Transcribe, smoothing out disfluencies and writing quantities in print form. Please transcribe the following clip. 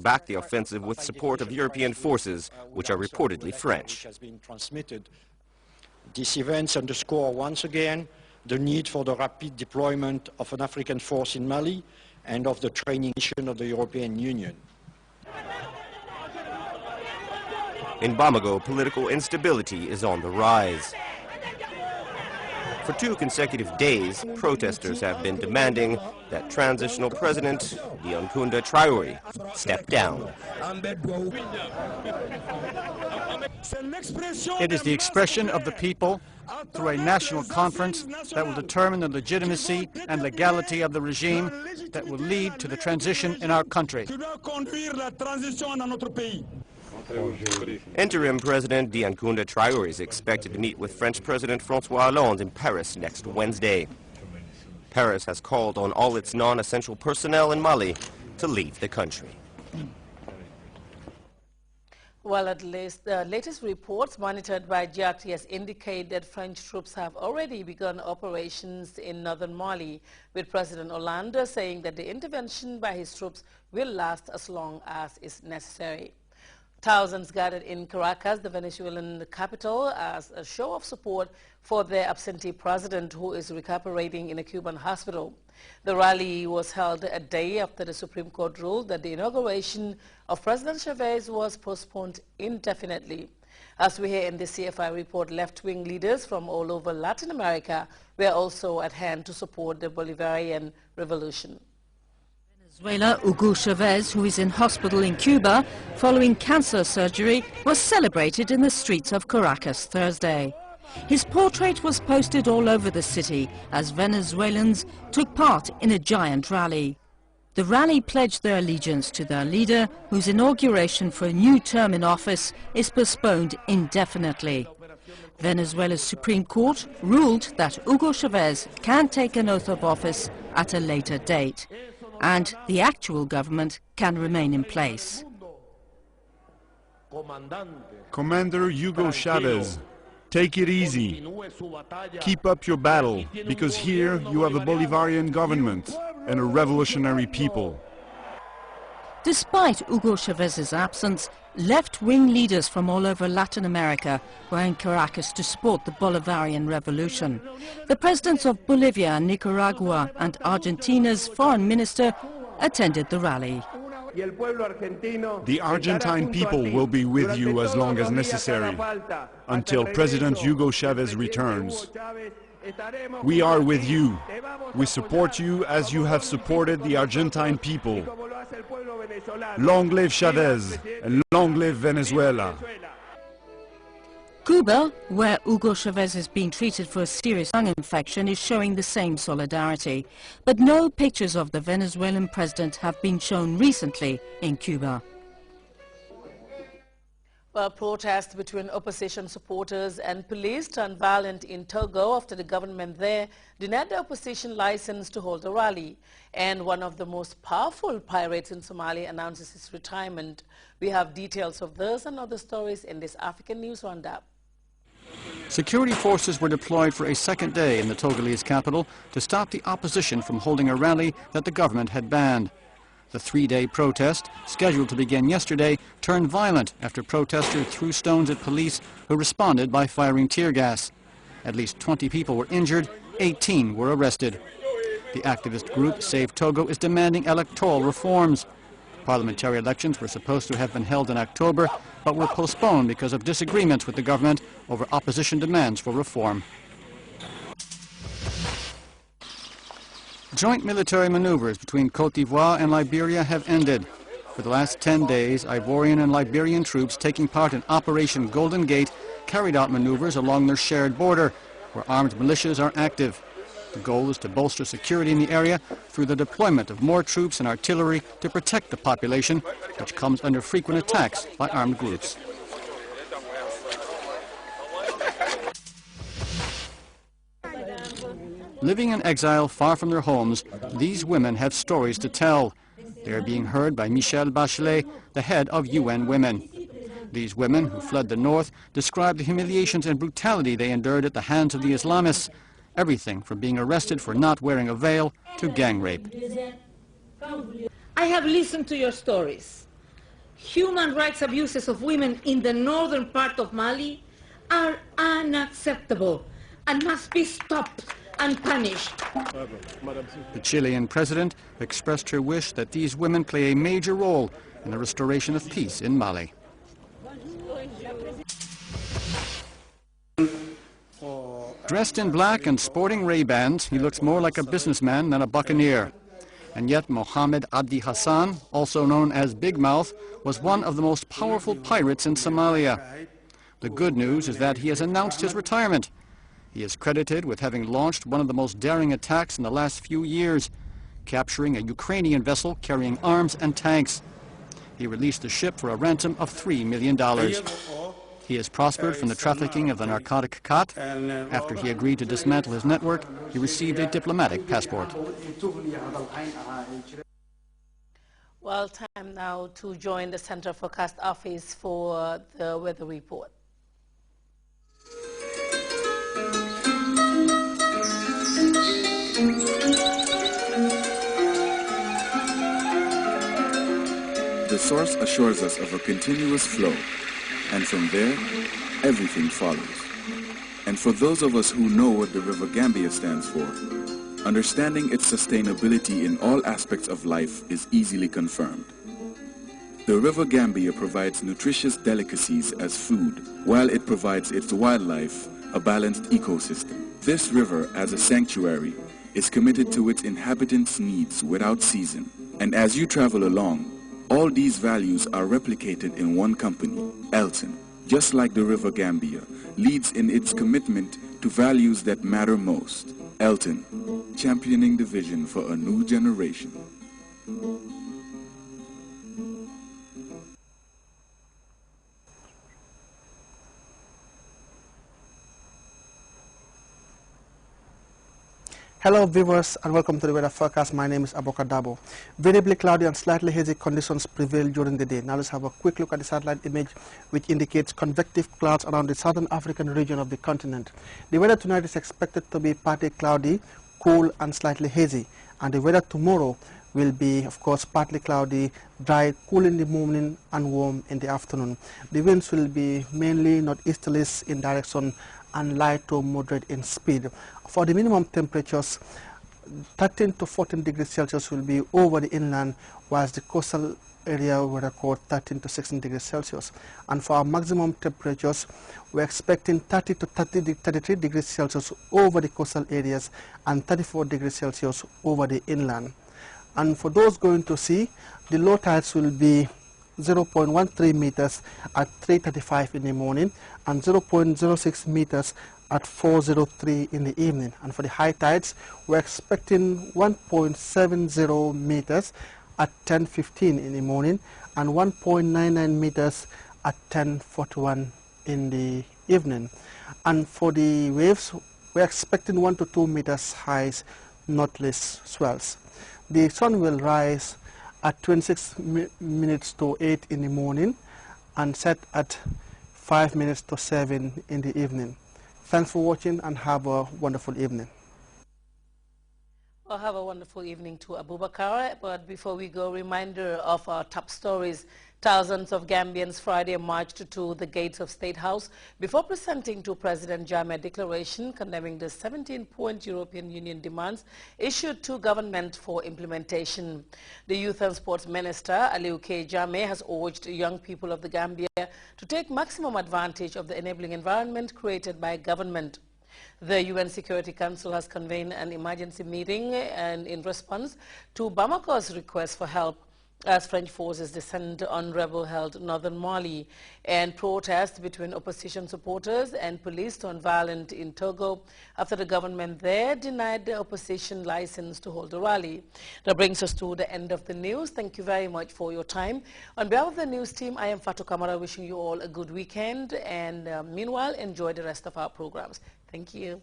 back the offensive with support of European forces, which are reportedly French. These events underscore once again the need for the rapid deployment of an African force in Mali and of the training mission of the European Union. In Bamako, political instability is on the rise. For 2 consecutive days, protesters have been demanding that transitional president Diankounda Traoré step down. It is the expression of the people through a national conference that will determine the legitimacy and legality of the regime that will lead to the transition in our country. Interim President Diankounda Traoré is expected to meet with French President François Hollande in Paris next Wednesday. Paris has called on all its non-essential personnel in Mali to leave the country. Well, at least the latest reports monitored by Grts indicate that French troops have already begun operations in northern Mali, with President Hollande saying that the intervention by his troops will last as long as is necessary. Thousands gathered in Caracas, the Venezuelan capital, as a show of support for their absentee president, who is recuperating in a Cuban hospital. The rally was held a day after the Supreme Court ruled that the inauguration of President Chavez was postponed indefinitely. As we hear in the CFI report, left-wing leaders from all over Latin America were also at hand to support the Bolivarian revolution. Venezuela, Hugo Chavez, who is in hospital in Cuba following cancer surgery, was celebrated in the streets of Caracas Thursday. His portrait was posted all over the city as Venezuelans took part in a giant rally. The rally pledged their allegiance to their leader, whose inauguration for a new term in office is postponed indefinitely. Venezuela's Supreme Court ruled that Hugo Chavez can take an oath of office at a later date, and the actual government can remain in place. Commander Hugo Chavez, take it easy. Keep up your battle, because here you have a Bolivarian government and a revolutionary people. Despite Hugo Chavez's absence, left-wing leaders from all over Latin America were in Caracas to support the Bolivarian revolution. The presidents of Bolivia, Nicaragua and Argentina's foreign minister attended the rally. The Argentine people will be with you as long as necessary, until President Hugo Chavez returns. We are with you. We support you as you have supported the Argentine people. Long live Chavez and long live Venezuela. Cuba, where Hugo Chavez is being treated for a serious lung infection, is showing the same solidarity. But no pictures of the Venezuelan president have been shown recently in Cuba. Well, protests between opposition supporters and police turned violent in Togo after the government there denied the opposition license to hold a rally. And one of the most powerful pirates in Somalia announces his retirement. We have details of this and other stories in this African News Roundup. Security forces were deployed for a second day in the Togolese capital to stop the opposition from holding a rally that the government had banned. The 3-day protest, scheduled to begin yesterday, turned violent after protesters threw stones at police who responded by firing tear gas. At least 20 people were injured, 18 were arrested. The activist group Save Togo is demanding electoral reforms. Parliamentary elections were supposed to have been held in October, but were postponed because of disagreements with the government over opposition demands for reform. Joint military maneuvers between Côte d'Ivoire and Liberia have ended. For the last 10 days, Ivorian and Liberian troops taking part in Operation Golden Gate carried out maneuvers along their shared border, where armed militias are active. The goal is to bolster security in the area through the deployment of more troops and artillery to protect the population, which comes under frequent attacks by armed groups. Living in exile far from their homes, these women have stories to tell. They are being heard by Michelle Bachelet, the head of UN Women. These women, who fled the north, describe the humiliations and brutality they endured at the hands of the Islamists, everything from being arrested for not wearing a veil to gang rape. I have listened to your stories. human rights abuses of women in the northern part of Mali are unacceptable and must be stopped and punished. The Chilean president expressed her wish that these women play a major role in the restoration of peace in Mali. Dressed in black and sporting Ray-Bans, he looks more like a businessman than a buccaneer. And yet Mohammed Abdi Hassan, also known as Big Mouth, was one of the most powerful pirates in Somalia. The good news is that he has announced his retirement. He is credited with having launched one of the most daring attacks in the last few years, capturing a Ukrainian vessel carrying arms and tanks. He released the ship for a ransom of $3 million. He has prospered from the trafficking of the narcotic khat. After he agreed to dismantle his network, he received a diplomatic passport. Well, time now to join the Center Forecast Office for the weather report. The source assures us of a continuous flow, and from there, everything follows. And for those of us who know what the River Gambia stands for, understanding its sustainability in all aspects of life is easily confirmed. The River Gambia provides nutritious delicacies as food, while it provides its wildlife a balanced ecosystem. This river, as a sanctuary, is committed to its inhabitants' needs without season. And as you travel along, all these values are replicated in one company, Elton. Just like the River Gambia, leads in its commitment to values that matter most. Elton, championing the vision for a new generation. Hello viewers and welcome to the weather forecast. My name is Aboka Dabo. Variably cloudy and slightly hazy conditions prevail during the day. Now let's have a quick look at the satellite image which indicates convective clouds around the southern African region of the continent. The weather tonight is expected to be partly cloudy, cool and slightly hazy, and the weather tomorrow will be of course partly cloudy, dry, cool in the morning and warm in the afternoon. The winds will be mainly northeasterlies in direction and light to moderate in speed. For the minimum temperatures, 13 to 14 degrees Celsius will be over the inland, whilst the coastal area will record 13 to 16 degrees Celsius. And for our maximum temperatures, we're expecting 30 to 33 degrees Celsius over the coastal areas and 34 degrees Celsius over the inland. And for those going to sea, the low tides will be 0.13 meters at 3:35 in the morning and 0.06 meters at 4:03 in the evening. And for the high tides, we're expecting 1.70 meters at 10:15 in the morning and 1.99 meters at 10:41 in the evening. And for the waves, we're expecting 1 to 2 meters highs, northless swells. The sun will rise at 26 minutes to 8 in the morning and set at 5 minutes to 7 in the evening. Thanks for watching and have a wonderful evening. Well, have a wonderful evening to Abubakar. But before we go, reminder of our top stories. Thousands of Gambians Friday marched to the gates of State House before presenting to President Jammeh a declaration condemning the 17-point European Union demands issued to government for implementation. The Youth and Sports Minister, Aliou K. Jammeh, has urged young people of the Gambia to take maximum advantage of the enabling environment created by government. The UN Security Council has convened an emergency meeting and in response to Bamako's request for help as French forces descend on rebel-held northern Mali, and protests between opposition supporters and police turned violent in Togo after the government there denied the opposition license to hold a rally. That brings us to the end of the news. Thank you very much for your time. On behalf of the news team, I am Fatou Kamara wishing you all a good weekend, and meanwhile, enjoy the rest of our programs. Thank you.